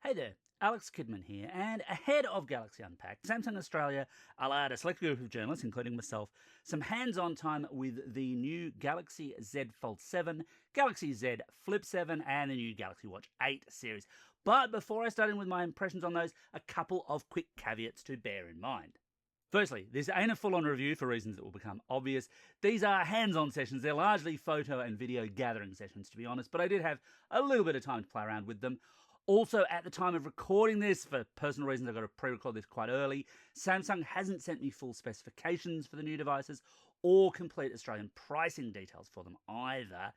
Hey there, Alex Kidman here, and ahead of Galaxy Unpacked, Samsung Australia allowed a select group of journalists, including myself, some hands-on time with the new Galaxy Z Fold7, Galaxy Z Flip7, and the new Galaxy Watch 8 series. But before I start in with my impressions on those, a couple of quick caveats to bear in mind. Firstly, this ain't a full-on review for reasons that will become obvious. These are hands-on sessions. They're largely photo and video gathering sessions, to be honest, but I did have a little bit of time to play around with them. Also, at the time of recording this, for personal reasons, I've got to pre-record this quite early, Samsung hasn't sent me full specifications for the new devices or complete Australian pricing details for them either.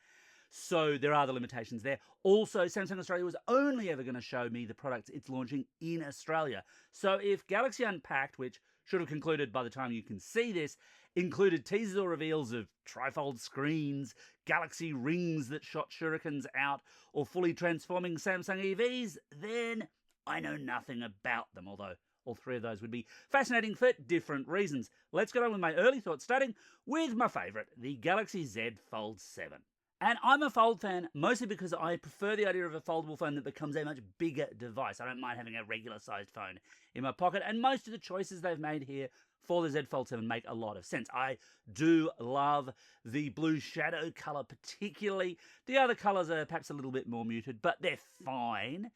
So there are the limitations there. Also, Samsung Australia was only ever going to show me the products it's launching in Australia. So if Galaxy Unpacked, which should have concluded by the time you can see this, included teasers or reveals of trifold screens, Galaxy rings that shot shurikens out, or fully transforming Samsung EVs, then I know nothing about them, although all three of those would be fascinating for different reasons. Let's get on with my early thoughts, starting with my favourite, the Galaxy Z Fold 7. And I'm a Fold fan mostly because I prefer the idea of a foldable phone that becomes a much bigger device. I don't mind having a regular sized phone in my pocket, and most of the choices they've made here for the Z Fold 7 make a lot of sense. I do love the blue shadow colour particularly. The other colours are perhaps a little bit more muted, but they're fine.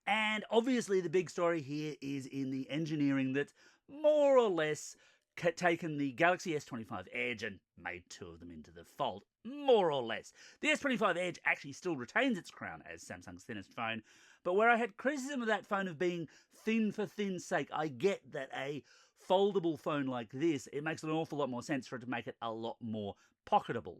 And obviously the big story here is in the engineering that's more or less taken the Galaxy S25 Edge and made two of them into the Fold, more or less. The S25 Edge actually still retains its crown as Samsung's thinnest phone, but where I had criticism of that phone of being thin for thin's sake, I get that a foldable phone like this, it makes an awful lot more sense for it to make it a lot more pocketable.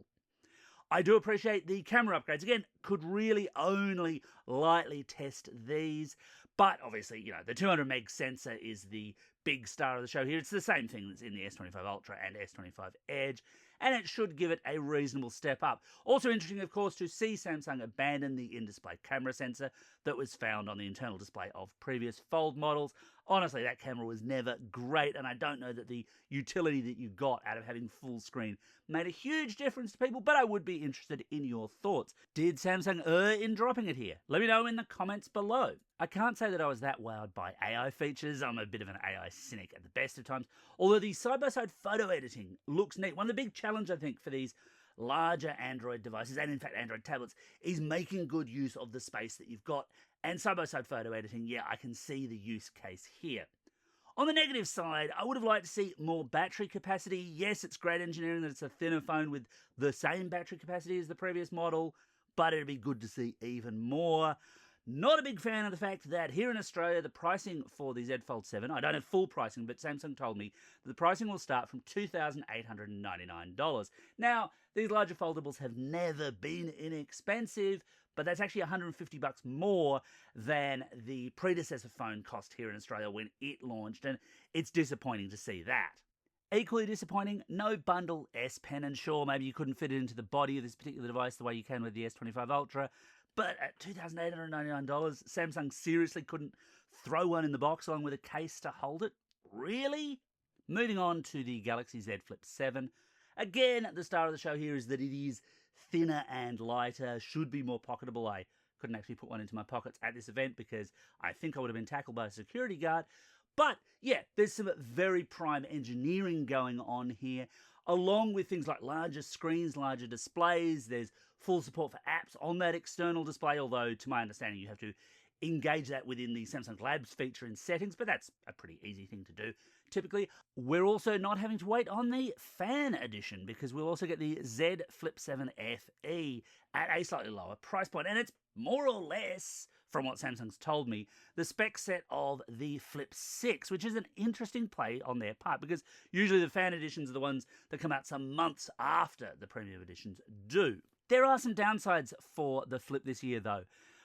I do appreciate the camera upgrades. Again, could really only lightly test these, but obviously, the 200 meg sensor is the big star of the show here. It's the same thing that's in the S25 Ultra and S25 Edge, and it should give it a reasonable step up. Also interesting, of course, to see Samsung abandon the in-display camera sensor that was found on the internal display of previous Fold models. Honestly, that camera was never great, and I don't know that the utility that you got out of having full screen made a huge difference to people, but I would be interested in your thoughts. Did Samsung err in dropping it here? Let me know in the comments below. I can't say that I was that wowed by AI features. I'm a bit of an AI cynic at the best of times, although the side-by-side photo editing looks neat. One of the big challenges, I think, for these larger Android devices, and in fact Android tablets, is making good use of the space that you've got. And side-by-side photo editing, yeah, I can see the use case here. On the negative side, I would have liked to see more battery capacity. Yes, it's great engineering that it's a thinner phone with the same battery capacity as the previous model, but it'd be good to see even more. Not a big fan of the fact that here in Australia, the pricing for the Z Fold 7, I don't have full pricing, but Samsung told me that the pricing will start from $2,899. Now, these larger foldables have never been inexpensive, but that's actually $150 more than the predecessor phone cost here in Australia when it launched, and it's disappointing to see that. Equally disappointing, no bundle S Pen, and sure, maybe you couldn't fit it into the body of this particular device the way you can with the S25 Ultra, but at $2,899, Samsung seriously couldn't throw one in the box along with a case to hold it? Really? Moving on to the Galaxy Z Flip 7. Again, the star of the show here is that it is thinner and lighter, should be more pocketable. I couldn't actually put one into my pockets at this event because I think I would have been tackled by a security guard. But yeah, there's some very prime engineering going on here, along with things like larger screens, larger displays. There's full support for apps on that external display, although to my understanding you have to engage that within the Samsung Labs feature in settings, but that's a pretty easy thing to do. Typically, we're also not having to wait on the fan edition because we'll also get the Z Flip 7 FE at a slightly lower price point, and it's more or less, from what Samsung's told me, the spec set of the Flip 6, which is an interesting play on their part because usually the fan editions are the ones that come out some months after the premium editions do. There are some downsides for the Flip this year though.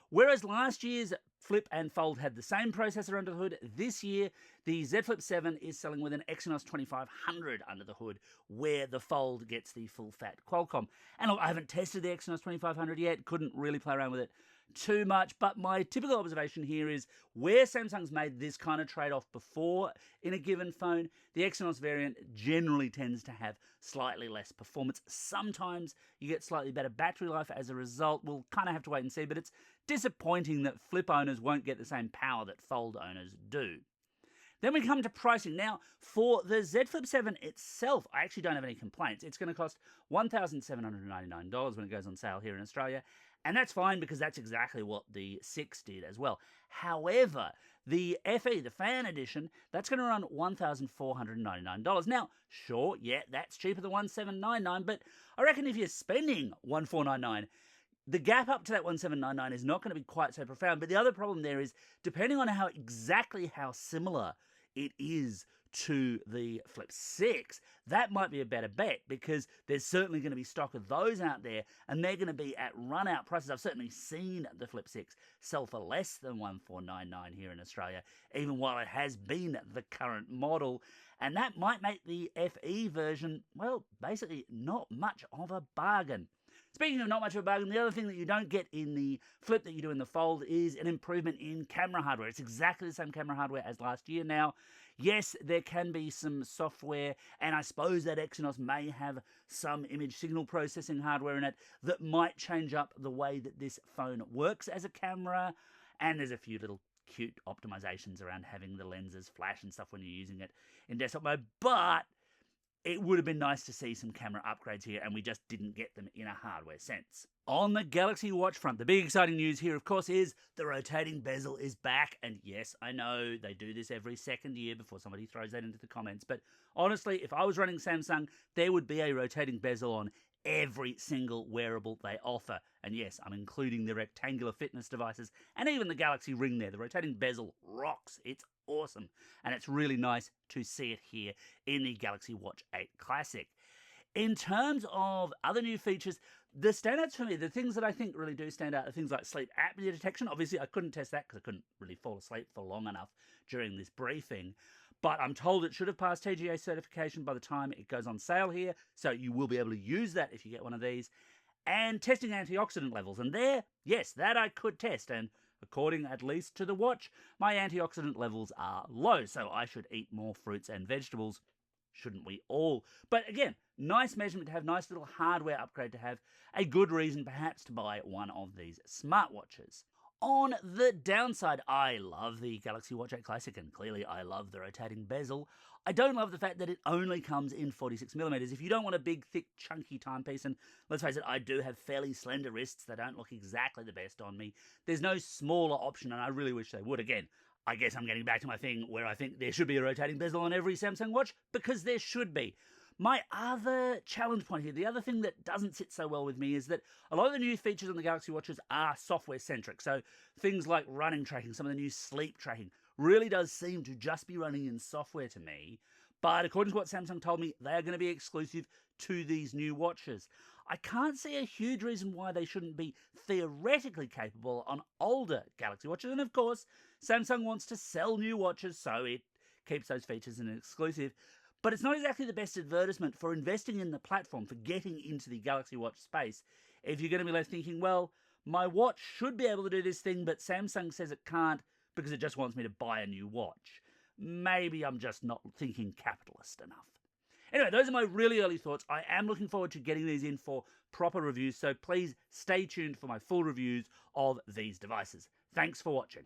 Whereas last year's Flip and Fold had the same processor under the hood, this year the Z Flip 7 is selling with an Exynos 2500 under the hood, where the Fold gets the full-fat Qualcomm. And look, I haven't tested the Exynos 2500 yet, couldn't really play around with it too much, but my typical observation here is where Samsung's made this kind of trade-off before in a given phone, the Exynos variant generally tends to have slightly less performance. Sometimes you get slightly better battery life as a result. We'll kind of have to wait and see, but it's disappointing that Flip owners won't get the same power that Fold owners do. Then we come to pricing. Now, for the Z Flip 7 itself, I actually don't have any complaints. It's going to cost $1,799 when it goes on sale here in Australia, and that's fine because that's exactly what the 6 did as well. However, the FE, the fan edition, that's going to run $1,499. Now, sure, yeah, that's cheaper than $1,799, but I reckon if you're spending $1,499, the gap up to that $1,799 is not going to be quite so profound. But the other problem there is, depending on how similar it is to the Flip 6, that might be a better bet because there's certainly going to be stock of those out there and they're going to be at run-out prices. I've certainly seen the Flip 6 sell for less than $1,499 here in Australia, even while it has been the current model. And that might make the FE version, well, basically not much of a bargain. Speaking of not much of a bargain, the other thing that you don't get in the Flip that you do in the Fold is an improvement in camera hardware. It's exactly the same camera hardware as last year now. Yes, there can be some software, and I suppose that Exynos may have some image signal processing hardware in it that might change up the way that this phone works as a camera, and there's a few little cute optimizations around having the lenses flash and stuff when you're using it in desktop mode, but it would have been nice to see some camera upgrades here, and we just didn't get them in a hardware sense. On the Galaxy Watch front, the big exciting news here, of course, is the rotating bezel is back. And yes, I know they do this every second year before somebody throws that into the comments. But honestly, if I was running Samsung, there would be a rotating bezel on every single wearable they offer. And yes, I'm including the rectangular fitness devices and even the Galaxy Ring there. The rotating bezel rocks. It's awesome. And it's really nice to see it here in the Galaxy Watch 8 Classic. In terms of other new features, the standouts for me, the things that I think really do stand out are things like sleep apnea detection. Obviously, I couldn't test that because I couldn't really fall asleep for long enough during this briefing. But I'm told it should have passed TGA certification by the time it goes on sale here. So you will be able to use that if you get one of these. And testing antioxidant levels. And there, yes, that I could test. And according at least to the watch, my antioxidant levels are low. So I should eat more fruits and vegetables. Shouldn't we all? But again, nice measurement to have, nice little hardware upgrade to have, a good reason perhaps to buy one of these smartwatches. On the downside, I love the Galaxy Watch 8 Classic, and clearly I love the rotating bezel. I don't love the fact that it only comes in 46mm. If you don't want a big, thick, chunky timepiece, and let's face it, I do have fairly slender wrists that don't look exactly the best on me, there's no smaller option, and I really wish they would. Again, I guess I'm getting back to my thing where I think there should be a rotating bezel on every Samsung watch, because there should be. My other challenge point here, the other thing that doesn't sit so well with me is that a lot of the new features on the Galaxy Watches are software-centric. So things like running tracking, some of the new sleep tracking, really does seem to just be running in software to me. But according to what Samsung told me, they are going to be exclusive to these new watches. I can't see a huge reason why they shouldn't be theoretically capable on older Galaxy Watches. And of course, Samsung wants to sell new watches, so it keeps those features in an exclusive. But it's not exactly the best advertisement for investing in the platform, for getting into the Galaxy Watch space, if you're going to be left thinking, well, my watch should be able to do this thing, but Samsung says it can't because it just wants me to buy a new watch. Maybe I'm just not thinking capitalist enough. Anyway, those are my really early thoughts. I am looking forward to getting these in for proper reviews, so please stay tuned for my full reviews of these devices. Thanks for watching.